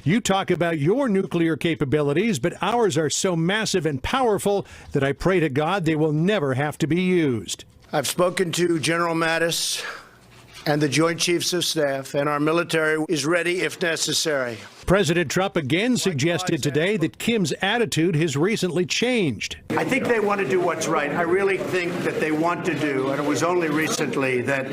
You talk about your nuclear capabilities, but ours are so massive and powerful that I pray to God they will never have to be used. I've spoken to General Mattis and the Joint Chiefs of Staff, and our military is ready if necessary. President Trump again suggested today that Kim's attitude has recently changed. I think they want to do what's right. I really think that they want to do, and it was only recently that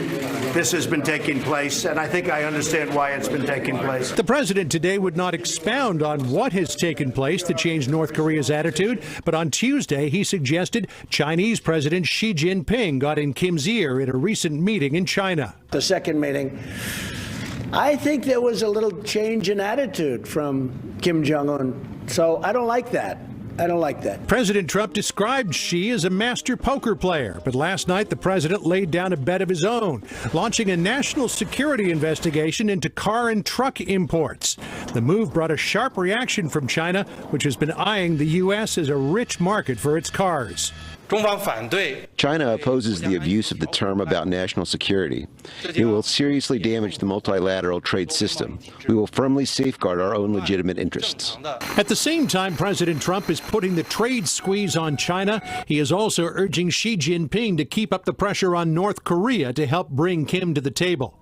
this has been taking place, and I think I understand why it's been taking place. The president today would not expound on what has taken place to change North Korea's attitude, but on Tuesday he suggested Chinese President Xi Jinping got in Kim's ear in a recent meeting in China. The second meeting, I think there was a little change in attitude from Kim Jong-un, so I don't like that. I don't like that. President Trump described Xi as a master poker player, but last night the president laid down a bet of his own, launching a national security investigation into car and truck imports. The move brought a sharp reaction from China, which has been eyeing the U.S. as a rich market for its cars. China opposes the abuse of the term about national security. It will seriously damage the multilateral trade system. We will firmly safeguard our own legitimate interests. At the same time President Trump is putting the trade squeeze on China, he is also urging Xi Jinping to keep up the pressure on North Korea to help bring Kim to the table.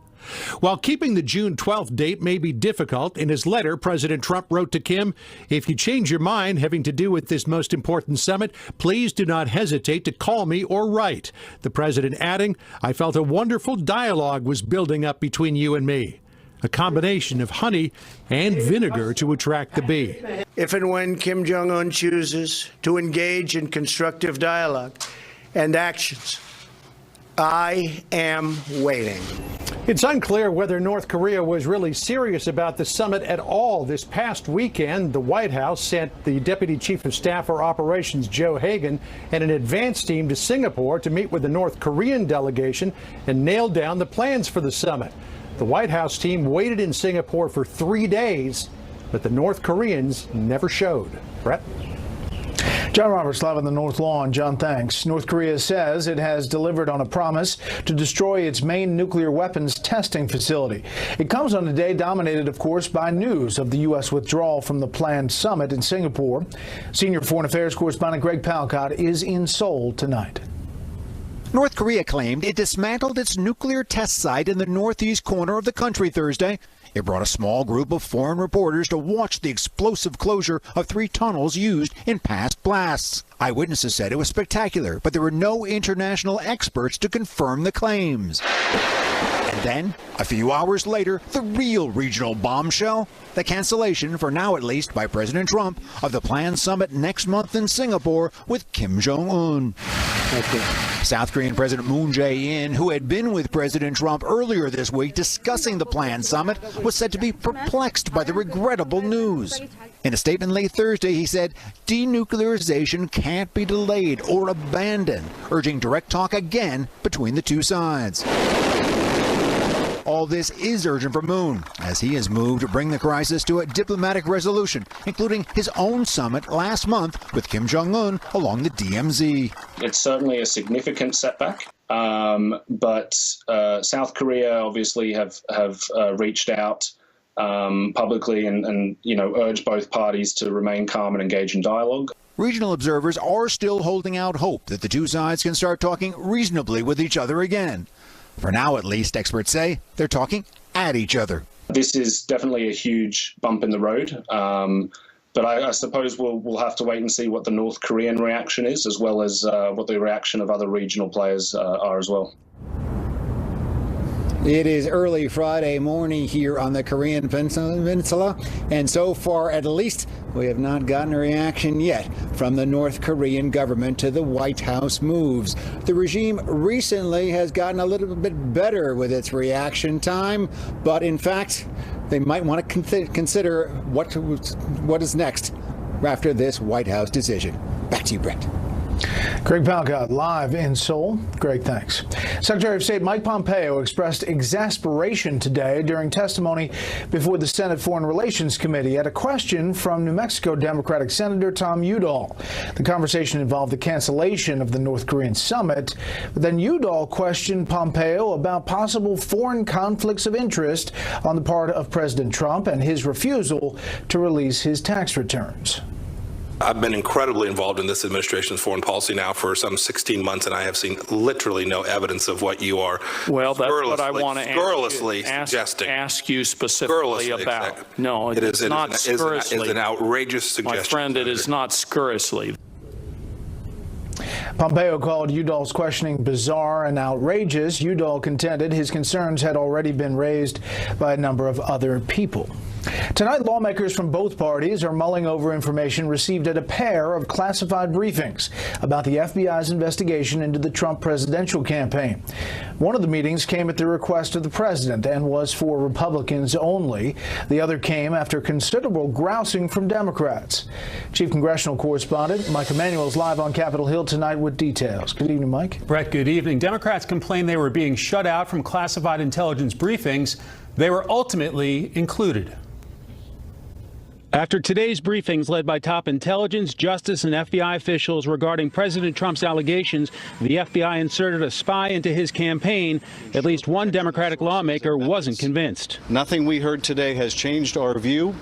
While keeping the June 12th date may be difficult, in his letter, President Trump wrote to Kim, "If you change your mind having to do with this most important summit, please do not hesitate to call me or write." The president adding, "I felt a wonderful dialogue was building up between you and me." A combination of honey and vinegar to attract the bee. If and when Kim Jong-un chooses to engage in constructive dialogue and actions, I am waiting. It's unclear whether North Korea was really serious about the summit at all. This past weekend, the White House sent the Deputy Chief of Staff for Operations, Joe Hagan, and an advance team to Singapore to meet with the North Korean delegation and nail down the plans for the summit. The White House team waited in Singapore for 3 days, but the North Koreans never showed. Bret? John Roberts live on the North Lawn. John, thanks. North Korea says it has delivered on a promise to destroy its main nuclear weapons testing facility. It comes on a day dominated, of course, by news of the U.S. withdrawal from the planned summit in Singapore. Senior Foreign Affairs correspondent Greg Palcott is in Seoul tonight. North Korea claimed it dismantled its nuclear test site in the northeast corner of the country Thursday. It brought a small group of foreign reporters to watch the explosive closure of 3 tunnels used in past blasts. Eyewitnesses said it was spectacular, but there were no international experts to confirm the claims. And then, a few hours later, the real regional bombshell, the cancellation, for now at least, by President Trump, of the planned summit next month in Singapore with Kim Jong-un. South Korean President Moon Jae-in, who had been with President Trump earlier this week discussing the planned summit, was said to be perplexed by the regrettable news. In a statement late Thursday, he said denuclearization can't be delayed or abandoned, urging direct talk again between the two sides. All this is urgent for Moon, as he has moved to bring the crisis to a diplomatic resolution, including his own summit last month with Kim Jong-un along the DMZ. It's certainly a significant setback, but South Korea obviously have reached out publicly and urged both parties to remain calm and engage in dialogue. Regional observers are still holding out hope that the two sides can start talking reasonably with each other again. For now, at least, experts say they're talking at each other. This is definitely a huge bump in the road, but I suppose we'll have to wait and see what the North Korean reaction is, as well as what the reaction of other regional players are as well. It is early Friday morning here on the Korean Peninsula, and so far, at least, we have not gotten a reaction yet from the North Korean government to the White House moves. The regime recently has gotten a little bit better with its reaction time, but in fact, they might want to consider what is next after this White House decision. Back to you, Bret. Greg Palcott live in Seoul. Greg, thanks. Secretary of State Mike Pompeo expressed exasperation today during testimony before the Senate Foreign Relations Committee at a question from New Mexico Democratic Senator Tom Udall. The conversation involved the cancellation of the North Korean summit, but then Udall questioned Pompeo about possible foreign conflicts of interest on the part of President Trump and his refusal to release his tax returns. I've been incredibly involved in this administration's foreign policy now for some 16 months, and I have seen literally no evidence of what you are that's what I want to ask you specifically about. No, it is not scurrilously. It's an outrageous suggestion. My friend, it is not scurrilously. Pompeo called Udall's questioning bizarre and outrageous. Udall contended his concerns had already been raised by a number of other people. Tonight, lawmakers from both parties are mulling over information received at a pair of classified briefings about the FBI's investigation into the Trump presidential campaign. One of the meetings came at the request of the president and was for Republicans only. The other came after considerable grousing from Democrats. Chief Congressional Correspondent Mike Emanuel is live on Capitol Hill tonight with details. Good evening, Mike. Bret, good evening. Democrats complained they were being shut out from classified intelligence briefings. They were ultimately included. After today's briefings led by top intelligence, justice, and FBI officials regarding President Trump's allegations, the FBI inserted a spy into his campaign. At least one Democratic lawmaker wasn't convinced. Nothing we heard today has changed our view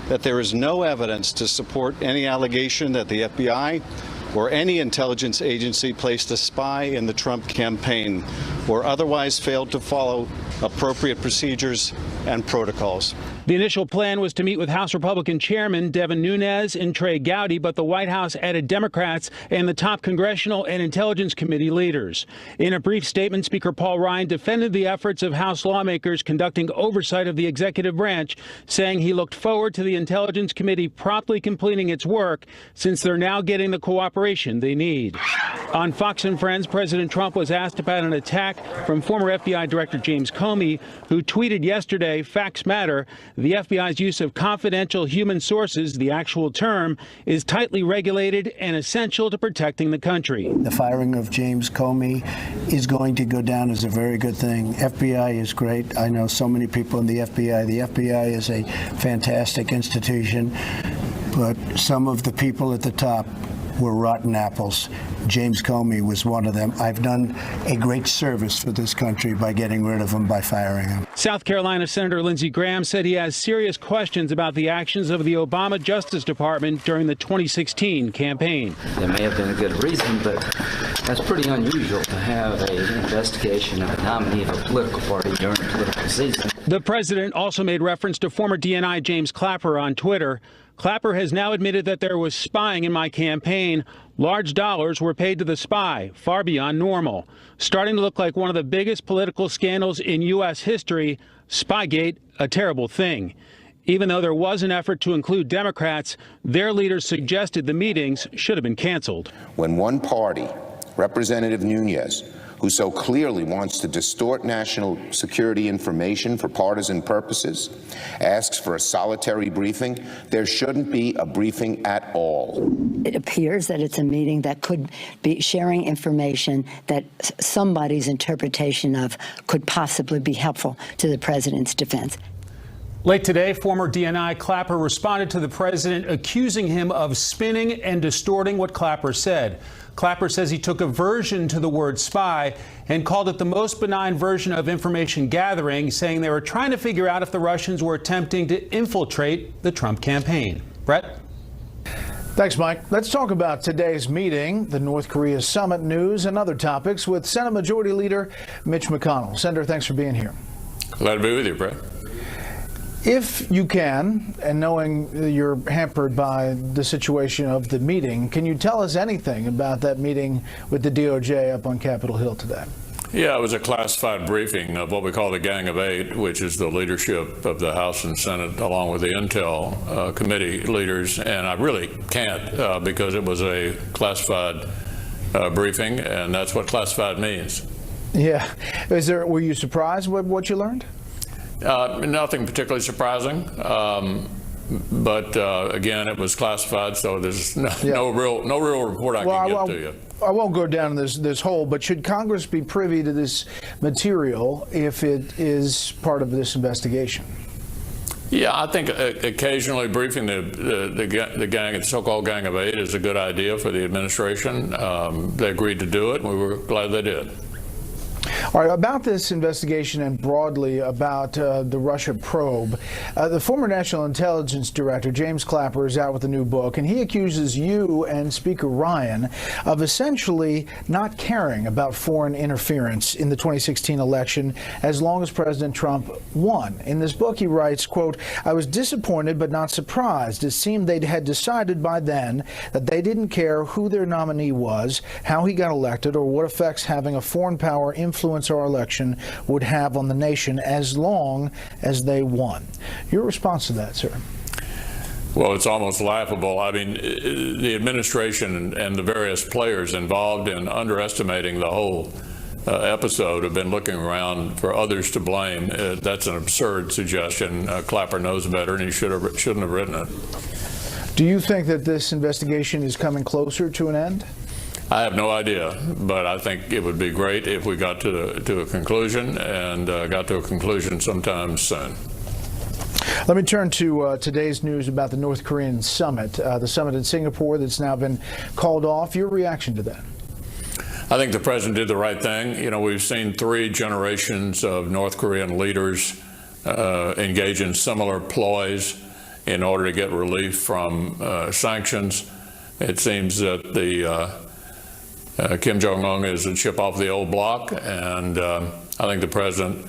that there is no evidence to support any allegation that the FBI or any intelligence agency placed a spy in the Trump campaign or otherwise failed to follow appropriate procedures and protocols. The initial plan was to meet with House Republican Chairman Devin Nunes and Trey Gowdy, but the White House added Democrats and the top congressional and intelligence committee leaders. In a brief statement, Speaker Paul Ryan defended the efforts of House lawmakers conducting oversight of the executive branch, saying he looked forward to the Intelligence Committee promptly completing its work since they're now getting the cooperation they need. On Fox and Friends, President Trump was asked about an attack from former FBI Director James Comey, who tweeted yesterday, "Facts matter. The FBI's use of confidential human sources, the actual term, is tightly regulated and essential to protecting the country." The firing of James Comey is going to go down as a very good thing. FBI is great. I know so many people in the FBI. The FBI is a fantastic institution, but some of the people at the top were rotten apples. James Comey was one of them. I've done a great service for this country by getting rid of him, by firing him. South Carolina Senator Lindsey Graham said he has serious questions about the actions of the Obama Justice Department during the 2016 campaign. There may have been a good reason, but that's pretty unusual to have an investigation of a nominee of a political party during a political season. The president also made reference to former DNI James Clapper on Twitter. Clapper has now admitted that there was spying in my campaign. Large dollars were paid to the spy, far beyond normal. Starting to look like one of the biggest political scandals in U.S. history, Spygate, a terrible thing. Even though there was an effort to include Democrats, their leaders suggested the meetings should have been canceled. When one party, Representative Nunes, who so clearly wants to distort national security information for partisan purposes, asks for a solitary briefing, there shouldn't be a briefing at all. It appears that it's a meeting that could be sharing information that somebody's interpretation of could possibly be helpful to the president's defense. Late today, former DNI Clapper responded to the president, accusing him of spinning and distorting what Clapper said. Clapper says he took aversion to the word spy and called it the most benign version of information gathering, saying they were trying to figure out if the Russians were attempting to infiltrate the Trump campaign. Bret? Thanks, Mike. Let's talk about today's meeting, the North Korea summit news, and other topics with Senate Majority Leader Mitch McConnell. Senator, thanks for being here. Glad to be with you, Bret. If you can, and knowing you're hampered by the situation of the meeting, can you tell us anything about that meeting with the DOJ up on Capitol Hill today? Yeah, it was a classified briefing of what we call the Gang of Eight, which is the leadership of the House and Senate, along with the Intel committee leaders. And I really can't because it was a classified briefing, and that's what classified means. Yeah. Were you surprised with what you learned? Nothing particularly surprising. But again, it was classified, so there's no real report I can give to you. I won't go down this hole, but should Congress be privy to this material if it is part of this investigation? Yeah, I think occasionally briefing the so-called Gang of Eight is a good idea for the administration. They agreed to do it, and we were glad they did. All right, about this investigation and broadly about the Russia probe, the former National Intelligence Director, James Clapper, is out with a new book, and he accuses you and Speaker Ryan of essentially not caring about foreign interference in the 2016 election as long as President Trump won. In this book, he writes, quote, "I was disappointed but not surprised. It seemed they had decided by then that they didn't care who their nominee was, how he got elected, or what effects having a foreign power influence our election would have on the nation as long as they won." Your response to that, sir? Well, it's almost laughable. I mean, the administration and the various players involved in underestimating the whole episode have been looking around for others to blame. That's an absurd suggestion. Clapper knows better, and he shouldn't have written it. Do you think that this investigation is coming closer to an end? I have no idea, but I think it would be great if we got to a conclusion, and got to a conclusion sometime soon. Let me turn to today's news about the North Korean summit, the summit in Singapore that's now been called off. Your reaction to that? I think the president did the right thing. You know, we've seen 3 generations of North Korean leaders engage in similar ploys in order to get relief from sanctions. It seems that the Kim Jong-un is a chip off the old block, and I think the president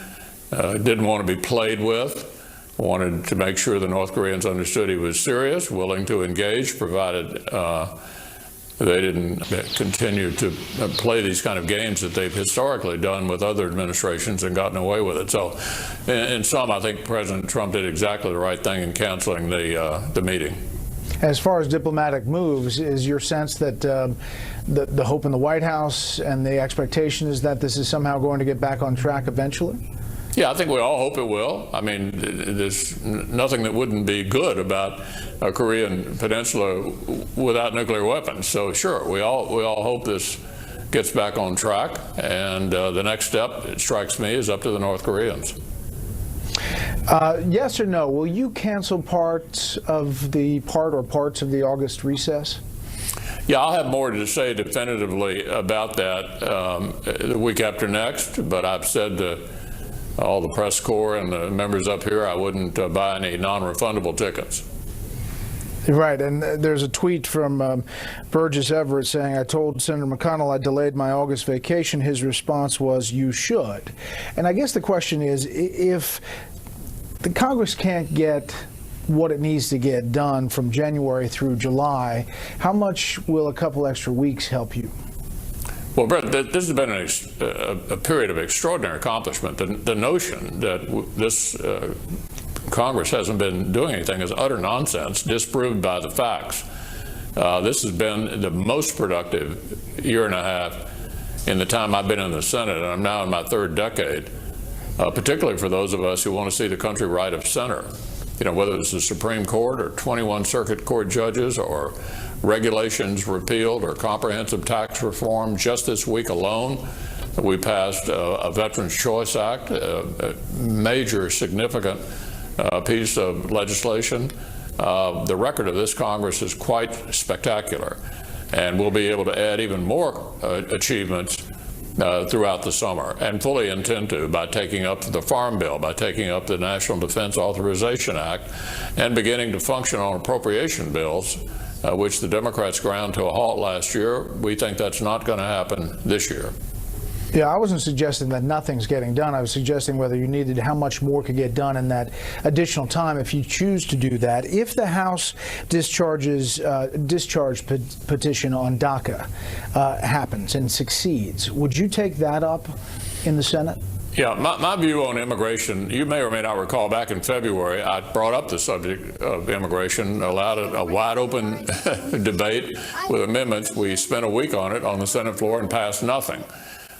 didn't want to be played with, wanted to make sure the North Koreans understood he was serious, willing to engage, provided they didn't continue to play these kind of games that they've historically done with other administrations and gotten away with it. So in sum, I think President Trump did exactly the right thing in canceling the meeting. As far as diplomatic moves, is your sense that the hope in the White House and the expectation is that this is somehow going to get back on track eventually? Yeah, I think we all hope it will. I mean, there's nothing that wouldn't be good about a Korean peninsula without nuclear weapons. So sure, we all hope this gets back on track, and the next step, it strikes me, is up to the North Koreans. Yes or no? Will you cancel parts of the August recess? Yeah, I'll have more to say definitively about that the week after next, but I've said to all the press corps and the members up here I wouldn't buy any non-refundable tickets. Right, and there's a tweet from Burgess Everett saying, "I told Senator McConnell I delayed my August vacation. His response was, 'You should.'" And I guess the question is, if the Congress can't get what it needs to get done from January through July, how much will a couple extra weeks help you? Well, Bret, this has been a period of extraordinary accomplishment. The notion that this Congress hasn't been doing anything is utter nonsense, disproved by the facts. This has been the most productive year and a half in the time I've been in the Senate, and I'm now in my 3rd decade, particularly for those of us who want to see the country right of center. You know, whether it's the Supreme Court or 21 Circuit Court judges or regulations repealed or comprehensive tax reform. Just this week alone, we passed a Veterans Choice Act, a major significant piece of legislation. The record of this Congress is quite spectacular, and we'll be able to add even more achievements throughout the summer, and fully intend to, by taking up the Farm Bill, by taking up the National Defense Authorization Act, and beginning to function on appropriation bills, which the Democrats ground to a halt last year. We think that's not going to happen this year. Yeah, I wasn't suggesting that nothing's getting done. I was suggesting whether you needed how much more could get done in that additional time if you choose to do that. If the House discharge petition on DACA happens and succeeds, would you take that up in the Senate? Yeah, my view on immigration, you may or may not recall, back in February, I brought up the subject of immigration, allowed a wide open debate with amendments. We spent a week on it on the Senate floor and passed nothing.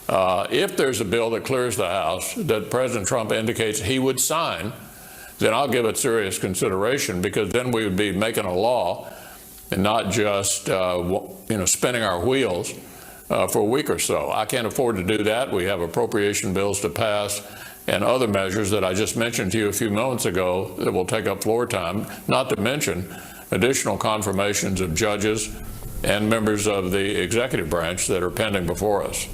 If there's a bill that clears the House that President Trump indicates he would sign, then I'll give it serious consideration, because then we would be making a law and not just spinning our wheels for a week or so. I can't afford to do that. We have appropriation bills to pass and other measures that I just mentioned to you a few moments ago that will take up floor time, not to mention additional confirmations of judges and members of the executive branch that are pending before us.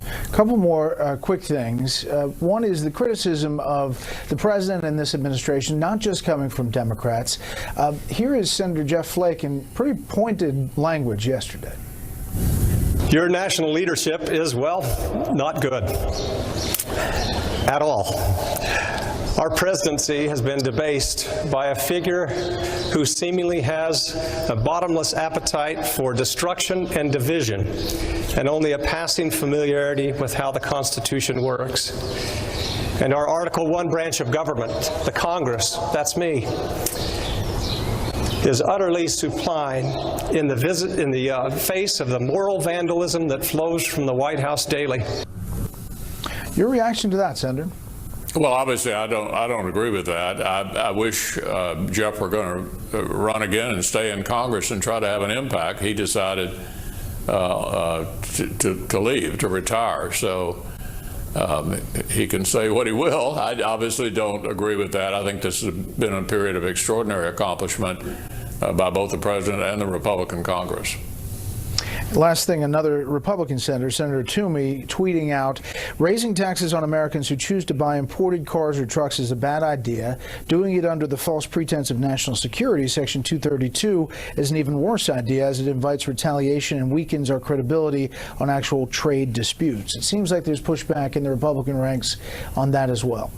A couple more quick things. One is the criticism of the president and this administration, not just coming from Democrats. Here is Senator Jeff Flake in pretty pointed language yesterday. Your national leadership is, well, not good at all. Our presidency has been debased by a figure who seemingly has a bottomless appetite for destruction and division, and only a passing familiarity with how the Constitution works. And our Article I branch of government, the Congress, that's me, is utterly supine in the face of the moral vandalism that flows from the White House daily. Your reaction to that, Senator? Well, obviously, I don't agree with that. I wish Jeff were going to run again and stay in Congress and try to have an impact. He decided to leave, to retire. So he can say what he will. I obviously don't agree with that. I think this has been a period of extraordinary accomplishment by both the president and the Republican Congress. Last thing, another Republican senator, Senator Toomey, tweeting out, raising taxes on Americans who choose to buy imported cars or trucks is a bad idea. Doing it under the false pretense of national security, Section 232, is an even worse idea, as it invites retaliation and weakens our credibility on actual trade disputes. It seems like there's pushback in the Republican ranks on that as well.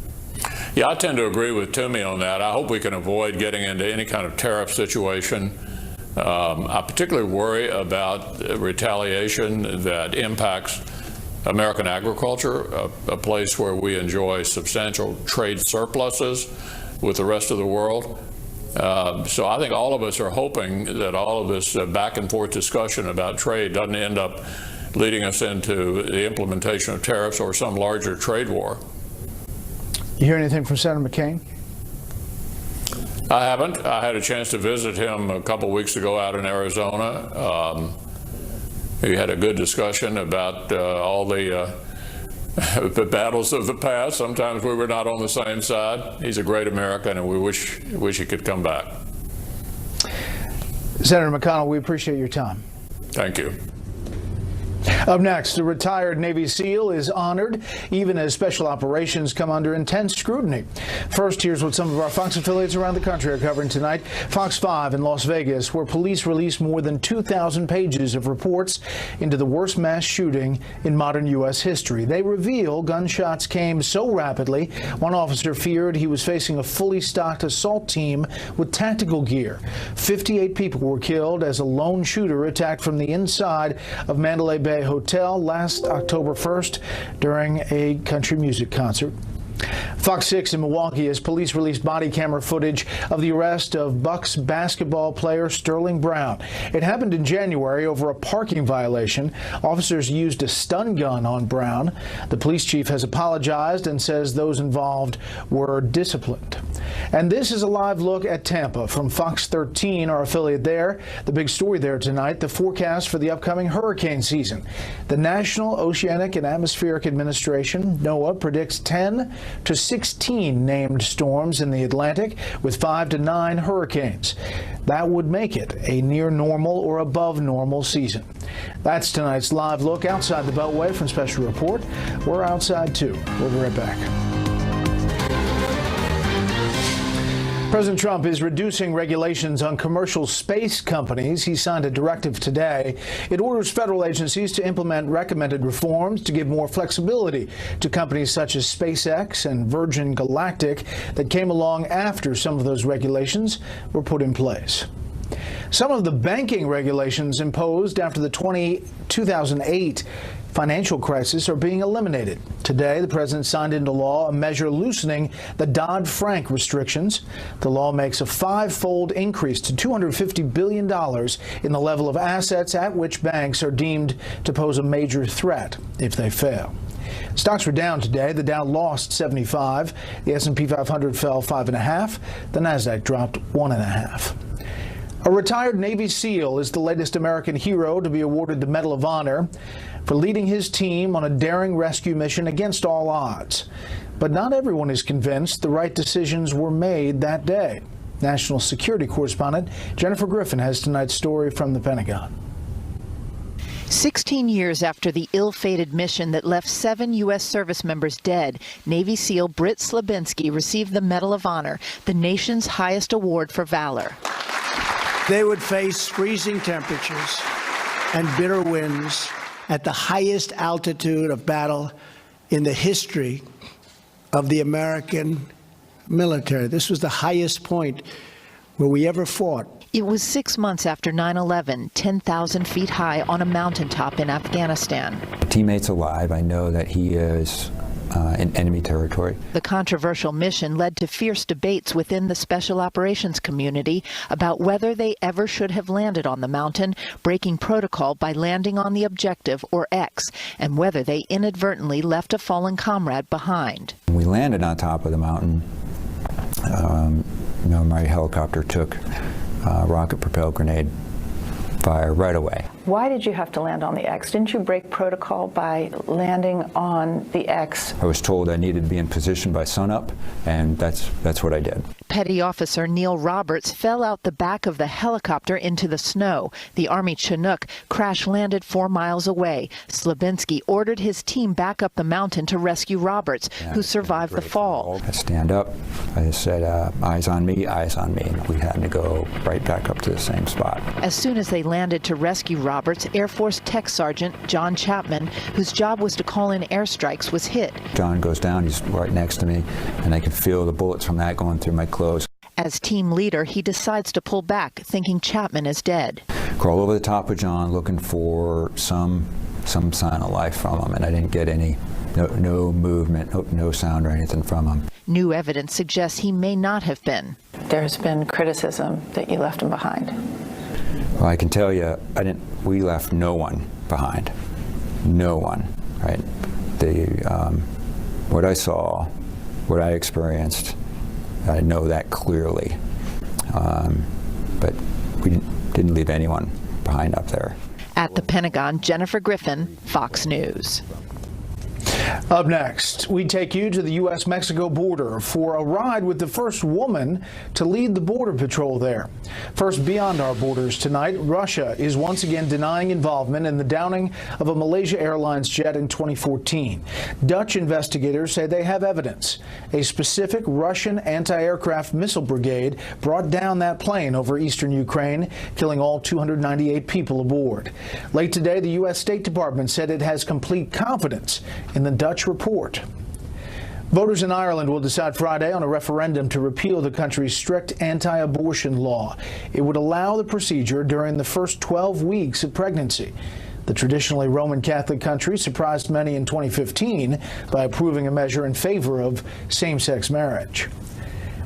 Yeah, I tend to agree with Toomey on that. I hope we can avoid getting into any kind of tariff situation. I particularly worry about retaliation that impacts American agriculture, a place where we enjoy substantial trade surpluses with the rest of the world. So I think all of us are hoping that all of this back and forth discussion about trade doesn't end up leading us into the implementation of tariffs or some larger trade war. You hear anything from Senator McCain? I haven't. I had a chance to visit him a couple weeks ago out in Arizona. We had a good discussion about all the battles of the past. Sometimes we were not on the same side. He's a great American, and we wish he could come back. Senator McConnell, we appreciate your time. Thank you. Up next, a retired Navy SEAL is honored, even as special operations come under intense scrutiny. First, here's what some of our Fox affiliates around the country are covering tonight. Fox 5 in Las Vegas, where police released more than 2,000 pages of reports into the worst mass shooting in modern U.S. history. They reveal gunshots came so rapidly, one officer feared he was facing a fully stocked assault team with tactical gear. 58 people were killed as a lone shooter attacked from the inside of Mandalay Bay Hotel last October 1st during a country music concert. Fox 6 in Milwaukee as police released body camera footage of the arrest of Bucks basketball player Sterling Brown. It happened in January over a parking violation. Officers used a stun gun on Brown. The police chief has apologized and says those involved were disciplined. And this is a live look at Tampa from Fox 13, our affiliate there. The big story there tonight, the forecast for the upcoming hurricane season. The National Oceanic and Atmospheric Administration, NOAA, predicts 10 to 16 named storms in the Atlantic with 5 to 9 hurricanes. That would make it a near normal or above normal season. That's tonight's live look outside the Beltway from Special Report. We're outside too. We'll be right back. President Trump is reducing regulations on commercial space companies. He signed a directive today. It orders federal agencies to implement recommended reforms to give more flexibility to companies such as SpaceX and Virgin Galactic that came along after some of those regulations were put in place. Some of the banking regulations imposed after the 2008 financial crisis are being eliminated. Today, the president signed into law a measure loosening the Dodd-Frank restrictions. The law makes a 5-fold increase to $250 billion in the level of assets at which banks are deemed to pose a major threat if they fail. Stocks were down today. The Dow lost 75. The S&P 500 fell 5.5. The Nasdaq dropped 1.5. A retired Navy SEAL is the latest American hero to be awarded the Medal of Honor for leading his team on a daring rescue mission against all odds. But not everyone is convinced the right decisions were made that day. National security correspondent Jennifer Griffin has tonight's story from the Pentagon. 16 years after the ill-fated mission that left 7 U.S. service members dead, Navy SEAL Bret received the Medal of Honor, the nation's highest award for valor. They would face freezing temperatures and bitter winds at the highest altitude of battle in the history of the American military. This was the highest point where we ever fought. It was 6 months after 9/11, 10,000 feet high on a mountaintop in Afghanistan. Teammate's alive. I know that he is in enemy territory. The controversial mission led to fierce debates within the special operations community about whether they ever should have landed on the mountain, breaking protocol by landing on the objective, or X, and whether they inadvertently left a fallen comrade behind. When we landed on top of the mountain, my helicopter took rocket-propelled grenade fire right away. Why did you have to land on the X? Didn't you break protocol by landing on the X? I was told I needed to be in position by sunup, and that's what I did. Petty Officer Neil Roberts fell out the back of the helicopter into the snow. The Army Chinook crash-landed 4 miles away. Slabinski ordered his team back up the mountain to rescue Roberts, who survived the fall. I stand up. I said, eyes on me, eyes on me. And we had to go right back up to the same spot. As soon as they landed to rescue Roberts, Air Force Tech Sergeant John Chapman, whose job was to call in airstrikes, was hit. John goes down. He's right next to me, and I can feel the bullets from that going through my clothes. As team leader, he decides to pull back, thinking Chapman is dead. Crawl over the top of John, looking for some sign of life from him, and I didn't get any, no movement, no sound or anything from him. New evidence suggests he may not have been. There's been criticism that you left him behind. Well, I can tell you, we left no one behind. No one, right? What I saw, what I experienced, I know that clearly. But we didn't leave anyone behind up there. At the Pentagon, Jennifer Griffin, Fox News. Up next, we take you to the U.S.-Mexico border for a ride with the first woman to lead the border patrol there. First, beyond our borders tonight, Russia is once again denying involvement in the downing of a Malaysia Airlines jet in 2014. Dutch investigators say they have evidence. A specific Russian anti-aircraft missile brigade brought down that plane over eastern Ukraine, killing all 298 people aboard. Late today, the U.S. State Department said it has complete confidence in the Dutch report. Voters in Ireland will decide Friday on a referendum to repeal the country's strict anti-abortion law. It would allow the procedure during the first 12 weeks of pregnancy. The traditionally Roman Catholic country surprised many in 2015 by approving a measure in favor of same-sex marriage.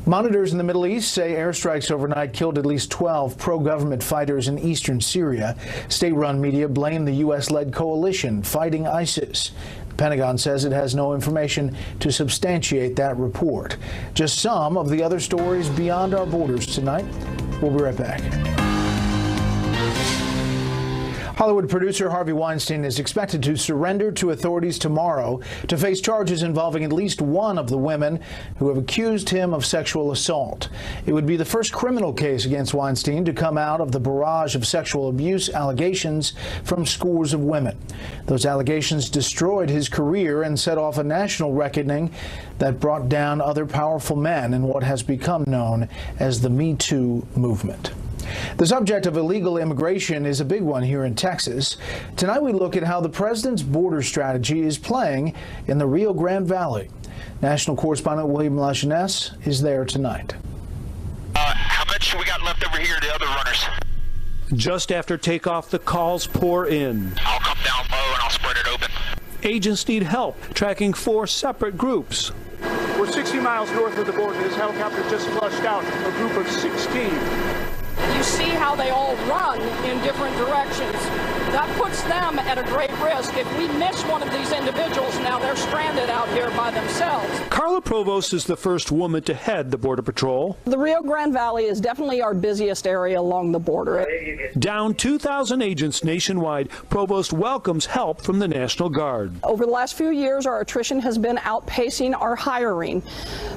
Monitors in the Middle East say airstrikes overnight killed at least 12 pro-government fighters in eastern Syria. State-run media blame the U.S.-led coalition fighting ISIS. The Pentagon says it has no information to substantiate that report. Just some of the other stories beyond our borders tonight. We'll be right back. Hollywood producer Harvey Weinstein is expected to surrender to authorities tomorrow to face charges involving at least one of the women who have accused him of sexual assault. It would be the first criminal case against Weinstein to come out of the barrage of sexual abuse allegations from scores of women. Those allegations destroyed his career and set off a national reckoning that brought down other powerful men in what has become known as the Me Too movement. The subject of illegal immigration is a big one here in Texas. Tonight we look at how the president's border strategy is playing in the Rio Grande Valley. National correspondent William LaChanesse is there tonight. How much we got left over here, the other runners? Just after takeoff, the calls pour in. I'll come down low and I'll spread it open. Agents need help tracking 4 separate groups. We're 60 miles north of the border. This helicopter just flushed out a group of 16. You see how they all run in different directions. That puts them at a great risk. If we miss one of these individuals, now they're stranded out here by themselves. Carla Provost is the first woman to head the Border Patrol. The Rio Grande Valley is definitely our busiest area along the border. Down 2,000 agents nationwide, Provost welcomes help from the National Guard. Over the last few years, our attrition has been outpacing our hiring.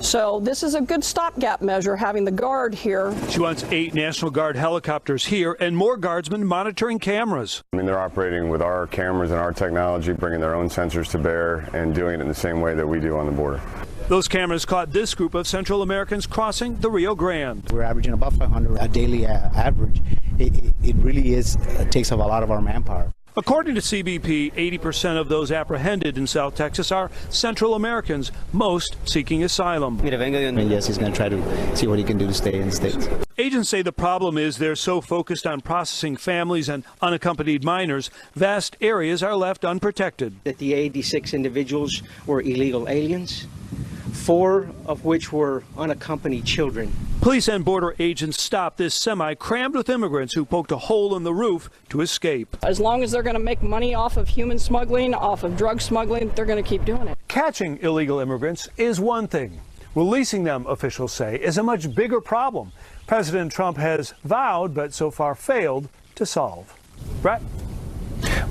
So this is a good stopgap measure, having the Guard here. She wants 8 National Guard helicopters here and more guardsmen monitoring cameras. I mean, they're operating with our cameras and our technology, bringing their own sensors to bear and doing it in the same way that we do on the border. Those cameras caught this group of Central Americans crossing the Rio Grande. We're averaging about 500 a daily average. It really is takes up a lot of our manpower. According to CBP, 80% of those apprehended in South Texas are Central Americans, most seeking asylum. And yes, he's going to try to see what he can do to stay in the States. Agents say the problem is they're so focused on processing families and unaccompanied minors, vast areas are left unprotected. That the 86 individuals were illegal aliens, 4 of which were unaccompanied children. Police and border agents stopped this semi crammed with immigrants who poked a hole in the roof to escape. As long as they're going to make money off of human smuggling, off of drug smuggling, they're going to keep doing it. Catching illegal immigrants is one thing. Releasing them, officials say, is a much bigger problem President Trump has vowed but so far failed to solve. Bret?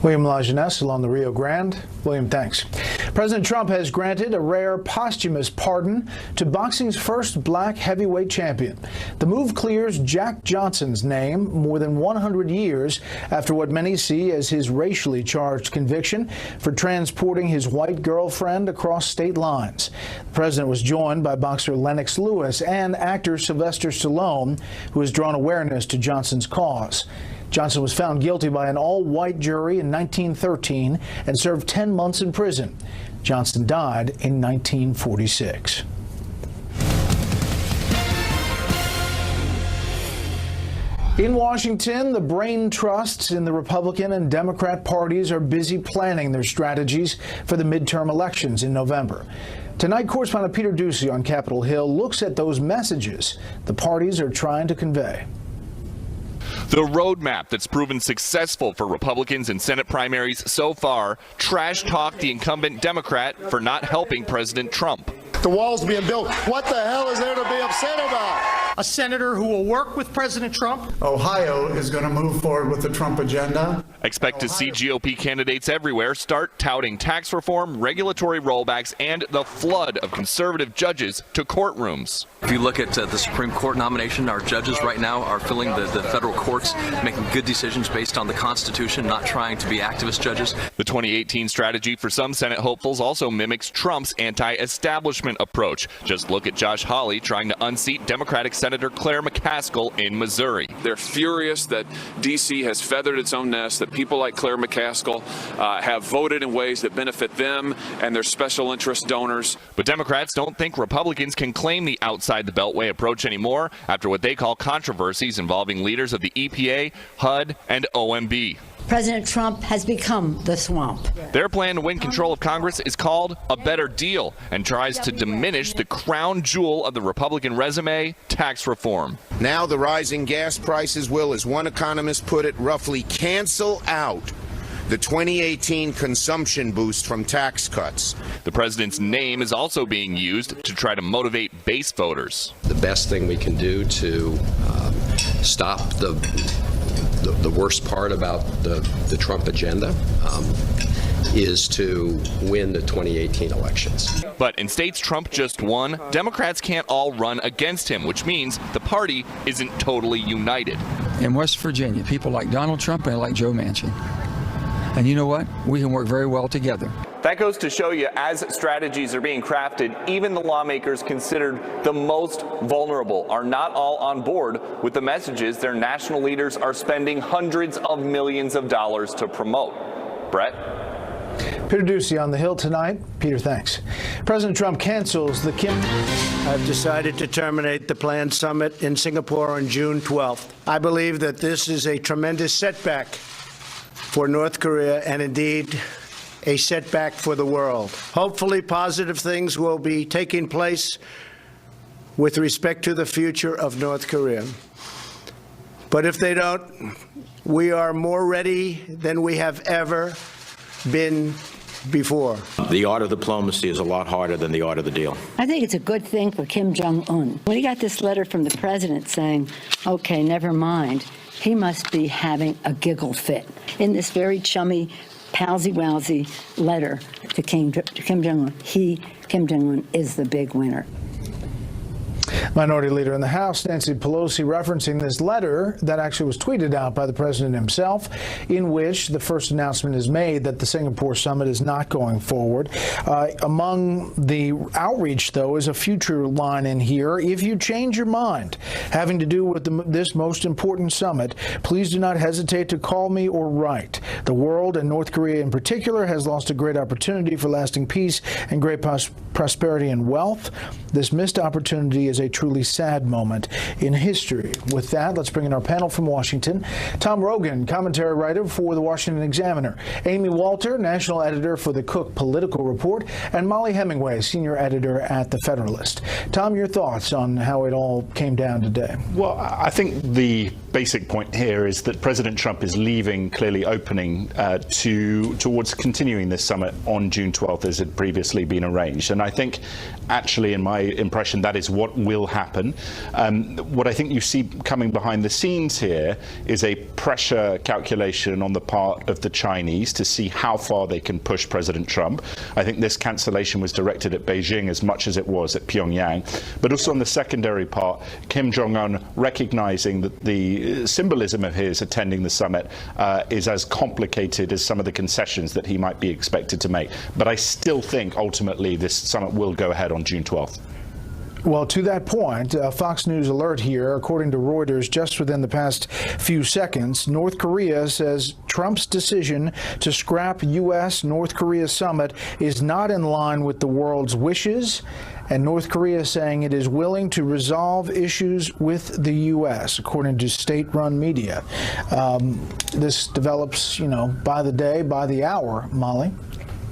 William Lajeunesse along the Rio Grande. William, thanks. President Trump has granted a rare posthumous pardon to boxing's first black heavyweight champion. The move clears Jack Johnson's name more than 100 years after what many see as his racially charged conviction for transporting his white girlfriend across state lines. The president was joined by boxer Lennox Lewis and actor Sylvester Stallone, who has drawn awareness to Johnson's cause. Johnson was found guilty by an all-white jury in 1913 and served 10 months in prison. Johnson died in 1946. In Washington, the brain trusts in the Republican and Democrat parties are busy planning their strategies for the midterm elections in November. Tonight, correspondent Peter Ducey on Capitol Hill looks at those messages the parties are trying to convey. The roadmap that's proven successful for Republicans in Senate primaries so far trash-talked the incumbent Democrat for not helping President Trump. The wall's being built. What the hell is there to be upset about? A senator who will work with President Trump. Ohio is going to move forward with the Trump agenda. Expect to see GOP candidates everywhere start touting tax reform, regulatory rollbacks, and the flood of conservative judges to courtrooms. If you look at the Supreme Court nomination, our judges right now are filling the federal courts, making good decisions based on the Constitution, not trying to be activist judges. The 2018 strategy for some Senate hopefuls also mimics Trump's anti-establishment approach. Just look at Josh Hawley trying to unseat Democratic Senator Claire McCaskill in Missouri. They're furious that D.C. has feathered its own nest, that people like Claire McCaskill have voted in ways that benefit them and their special interest donors. But Democrats don't think Republicans can claim the outside the Beltway approach anymore after what they call controversies involving leaders of the EPA, HUD, and OMB. President Trump has become the swamp. Their plan to win control of Congress is called a better deal and tries to diminish the crown jewel of the Republican resume, tax reform. Now the rising gas prices will, as one economist put it, roughly cancel out the 2018 consumption boost from tax cuts. The president's name is also being used to try to motivate base voters. The best thing we can do to stop the worst part about the Trump agenda is to win the 2018 elections. But in states Trump just won, Democrats can't all run against him, which means the party isn't totally united. In West Virginia, people like Donald Trump and like Joe Manchin. And you know what? We can work very well together. That goes to show you, as strategies are being crafted, even the lawmakers considered the most vulnerable are not all on board with the messages their national leaders are spending hundreds of millions of dollars to promote. Bret? Peter Ducey on the Hill tonight. Peter, thanks. President Trump cancels the Kim. I've decided to terminate the planned summit in Singapore on June 12th. I believe that this is a tremendous setback for North Korea and indeed a setback for the world. Hopefully positive things will be taking place with respect to the future of North Korea. But if they don't, we are more ready than we have ever been before. The art of diplomacy is a lot harder than the art of the deal. I think it's a good thing for Kim Jong-un. When he got this letter from the president saying, okay, never mind, he must be having a giggle fit. In this very chummy, palsy-walsy letter to Kim Jong-un, Kim Jong-un, is the big winner. Minority Leader in the House, Nancy Pelosi, referencing this letter that actually was tweeted out by the president himself, in which the first announcement is made that the Singapore summit is not going forward. Among the outreach, though, is a future line in here. If you change your mind having to do with this most important summit, please do not hesitate to call me or write. The world, and North Korea in particular, has lost a great opportunity for lasting peace and great prosperity and wealth. This missed opportunity is a truly sad moment in history. With that, let's bring in our panel from Washington. Tom Rogan, commentary writer for the Washington Examiner. Amy Walter, national editor for the Cook Political Report. And Molly Hemingway, senior editor at The Federalist. Tom, your thoughts on how it all came down today? Well, I think the basic point here is that President Trump is leaving clearly opening towards continuing this summit on June 12th as had previously been arranged. And I think actually, in my impression, that is what will happen. What I think you see coming behind the scenes here is a pressure calculation on the part of the Chinese to see how far they can push President Trump. I think this cancellation was directed at Beijing as much as it was at Pyongyang. But also on the secondary part, Kim Jong-un recognizing that the symbolism of his attending the summit is as complicated as some of the concessions that he might be expected to make. But I still think ultimately this summit will go ahead on June 12th. Well, to that point, Fox News alert here, according to Reuters, just within the past few seconds, North Korea says Trump's decision to scrap U.S.-North Korea summit is not in line with the world's wishes, and North Korea saying it is willing to resolve issues with the U.S., according to state-run media. This develops, by the day, by the hour, Molly.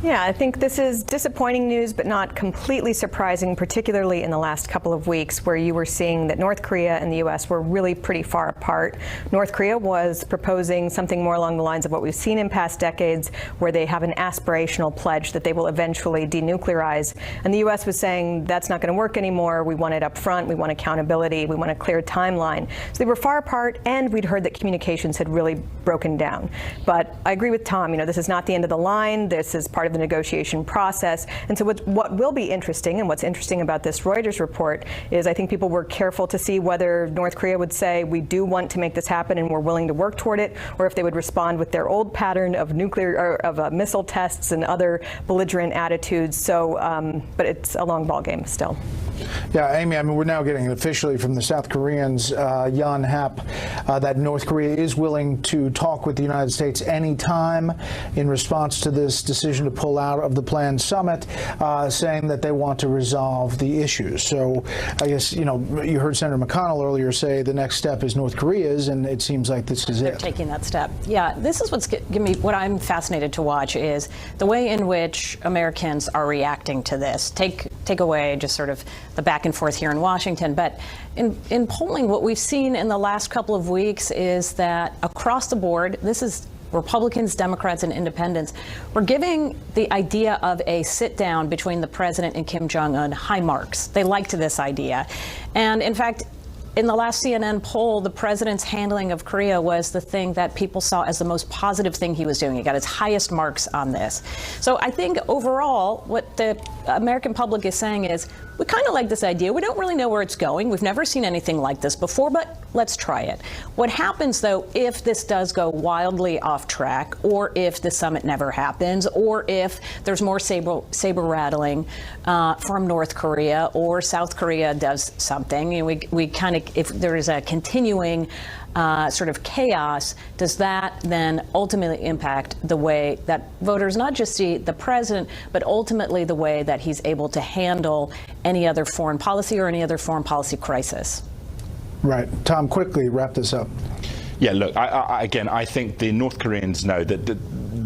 Yeah, I think this is disappointing news, but not completely surprising, particularly in the last couple of weeks where you were seeing that North Korea and the U.S. were really pretty far apart. North Korea was proposing something more along the lines of what we've seen in past decades, where they have an aspirational pledge that they will eventually denuclearize. And the U.S. was saying that's not going to work anymore. We want it up front. We want accountability. We want a clear timeline. So they were far apart, and we'd heard that communications had really broken down. But I agree with Tom. This is not the end of the line. This is part of the negotiation process. And so what will be interesting, and what's interesting about this Reuters report, is I think people were careful to see whether North Korea would say, we do want to make this happen and we're willing to work toward it, or if they would respond with their old pattern of missile tests and other belligerent attitudes. So, but it's a long ball game still. Yeah, Amy, we're now getting it officially from the South Koreans, Yon Hap, that North Korea is willing to talk with the United States anytime in response to this decision to pull out of the planned summit, saying that they want to resolve the issues. So I guess, you heard Senator McConnell earlier say the next step is North Korea's, and it seems like this is They're taking that step. Yeah, this is what I'm fascinated to watch is the way in which Americans are reacting to this. Take away just sort of the back and forth here in Washington. But in polling, what we've seen in the last couple of weeks is that across the board, this is Republicans, Democrats, and independents, we're giving the idea of a sit-down between the president and Kim Jong-un high marks. They liked this idea. And in fact, in the last CNN poll, the president's handling of Korea was the thing that people saw as the most positive thing he was doing. He got his highest marks on this. So I think overall, what the American public is saying is, we kind of like this idea. We don't really know where it's going. We've never seen anything like this before, but let's try it. What happens, though, if this does go wildly off track, or if the summit never happens, or if there's more saber rattling from North Korea, or South Korea does something, we kind of, if there is a continuing sort of chaos, does that then ultimately impact the way that voters not just see the president, but ultimately the way that he's able to handle any other foreign policy or any other foreign policy crisis? Right. Tom, quickly wrap this up. Yeah, look, I think the North Koreans know that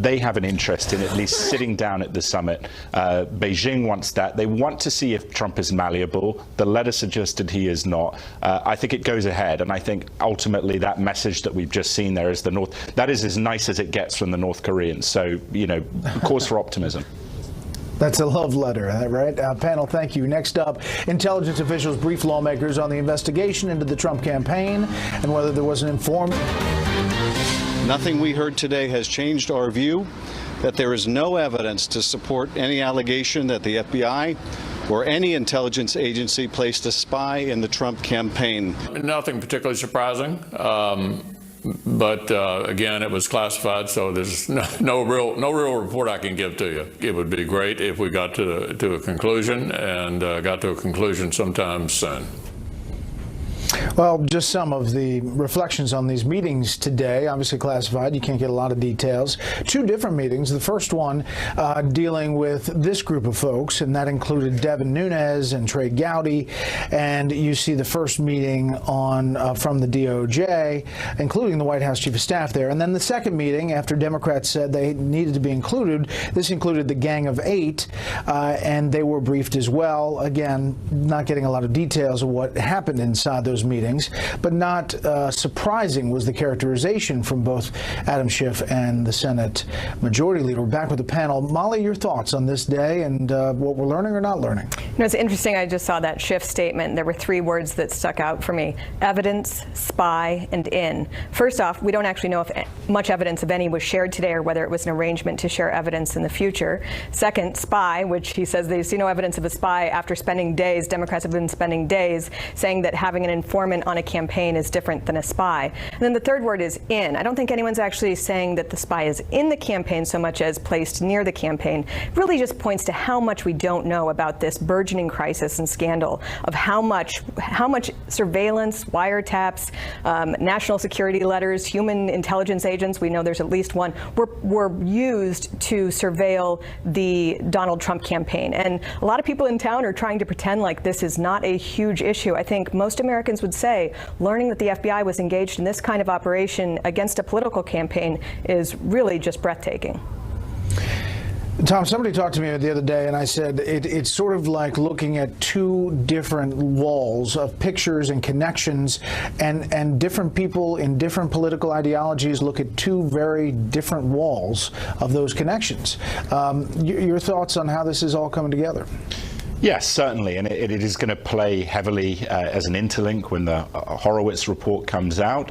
they have an interest in at least sitting down at the summit. Beijing wants that. They want to see if Trump is malleable. The letter suggested he is not. I think it goes ahead, and I think ultimately that message that we've just seen there is that is as nice as it gets from the North Koreans. So, cause for optimism. That's a love letter, right? Panel, thank you. Next up, intelligence officials brief lawmakers on the investigation into the Trump campaign and whether there was an informant. Nothing we heard today has changed our view that there is no evidence to support any allegation that the FBI or any intelligence agency placed a spy in the Trump campaign. Nothing particularly surprising. But again, it was classified, so there's no real report I can give to you. It would be great if we got to a conclusion, and got to a conclusion sometime soon. Well, just some of the reflections on these meetings today. Obviously classified. You can't get a lot of details. Two different meetings. The first one dealing with this group of folks, and that included Devin Nunes and Trey Gowdy. And you see the first meeting from the DOJ, including the White House Chief of Staff there. And then the second meeting, after Democrats said they needed to be included, this included the Gang of Eight, and they were briefed as well. Again, not getting a lot of details of what happened inside those meetings, but not surprising was the characterization from both Adam Schiff and the Senate Majority Leader. We're back with the panel. Molly, your thoughts on this day and what we're learning or not learning? It's interesting. I just saw that Schiff statement. There were three words that stuck out for me: evidence, spy, and in. First off, we don't actually know if much evidence, of any, was shared today or whether it was an arrangement to share evidence in the future. Second, spy, which he says they see no evidence of a spy after spending days. Democrats have been spending days saying that having an informant on a campaign is different than a spy. And then the third word is in. I don't think anyone's actually saying that the spy is in the campaign so much as placed near the campaign. It really just points to how much we don't know about this burgeoning crisis and scandal of how much surveillance, wiretaps, national security letters, human intelligence agents, we know there's at least one, were used to surveil the Donald Trump campaign. And a lot of people in town are trying to pretend like this is not a huge issue. I think most Americans would say learning that the FBI was engaged in this kind of operation against a political campaign is really just breathtaking. Tom, somebody talked to me the other day, and I said it's sort of like looking at two different walls of pictures and connections, and different people in different political ideologies look at two very different walls of those connections. Your thoughts on how this is all coming together? Yes, certainly, and it is going to play heavily as an interlink when the Horowitz report comes out,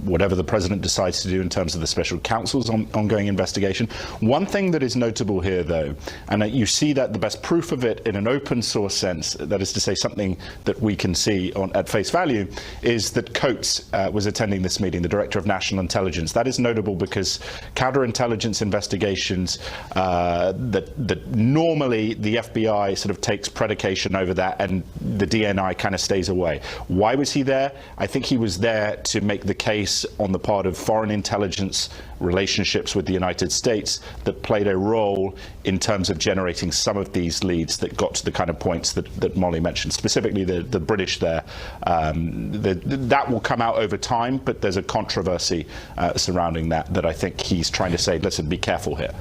whatever the president decides to do in terms of the special counsel's ongoing investigation. One thing that is notable here, though, and you see that the best proof of it in an open source sense, that is to say something that we can see at face value, is that Coates was attending this meeting, the Director of National Intelligence. That is notable because counterintelligence investigations that normally the FBI sort of takes predication over that, and the DNI kind of stays away. Why was he there? I think he was there to make the case on the part of foreign intelligence relationships with the United States that played a role in terms of generating some of these leads that got to the kind of points that Molly mentioned, specifically the British there. That will come out over time, but there's a controversy surrounding that I think he's trying to say, listen, be careful here.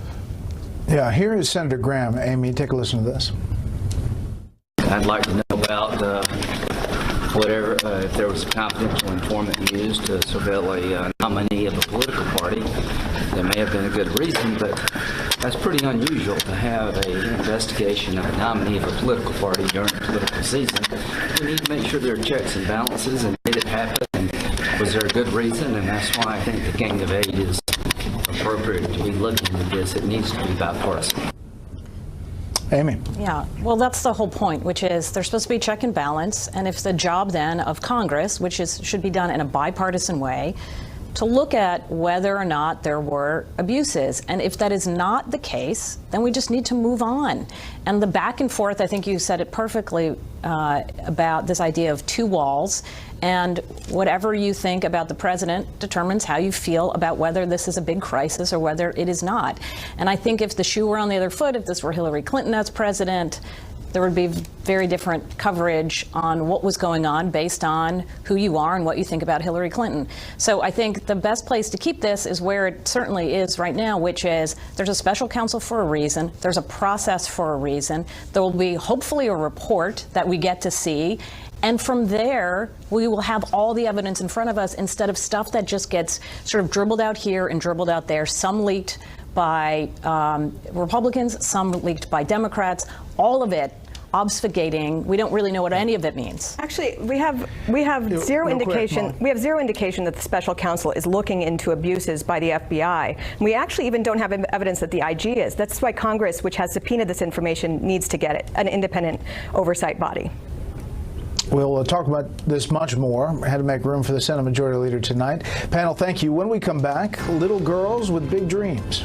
Yeah, here is Senator Graham. Amy, take a listen to this. I'd like to know about whatever, if there was a confidential informant used to surveil a nominee of a political party. There may have been a good reason, but that's pretty unusual to have an investigation of a nominee of a political party during a political season. We need to make sure there are checks and balances, and did it happen, and was there a good reason? And that's why I think the Gang of Eight is appropriate to be looking at this. It needs to be bipartisan. Amy. Yeah, well, that's the whole point, which is there's supposed to be check and balance, and if the job then of Congress, which should be done in a bipartisan way, to look at whether or not there were abuses. And if that is not the case, then we just need to move on. And the back and forth, I think you said it perfectly about this idea of two walls. And whatever you think about the president determines how you feel about whether this is a big crisis or whether it is not. And I think if the shoe were on the other foot, if this were Hillary Clinton as president, There would be very different coverage on what was going on based on who you are and what you think about Hillary Clinton. So I think the best place to keep this is where it certainly is right now, which is there's a special counsel for a reason. There's a process for a reason. There will be hopefully a report that we get to see. And from there, we will have all the evidence in front of us instead of stuff that just gets sort of dribbled out here and dribbled out there. Some leaked by Republicans, some leaked by Democrats, all of it obfuscating. We don't really know what any of it means. Actually, we have zero indication. We have zero indication that the special counsel is looking into abuses by the FBI. We actually even don't have evidence that the IG is. That's why Congress, which has subpoenaed this information, needs to get it, an independent oversight body. We'll talk about this much more. Had to make room for the Senate Majority Leader tonight. Panel, thank you. When we come back, little girls with big dreams.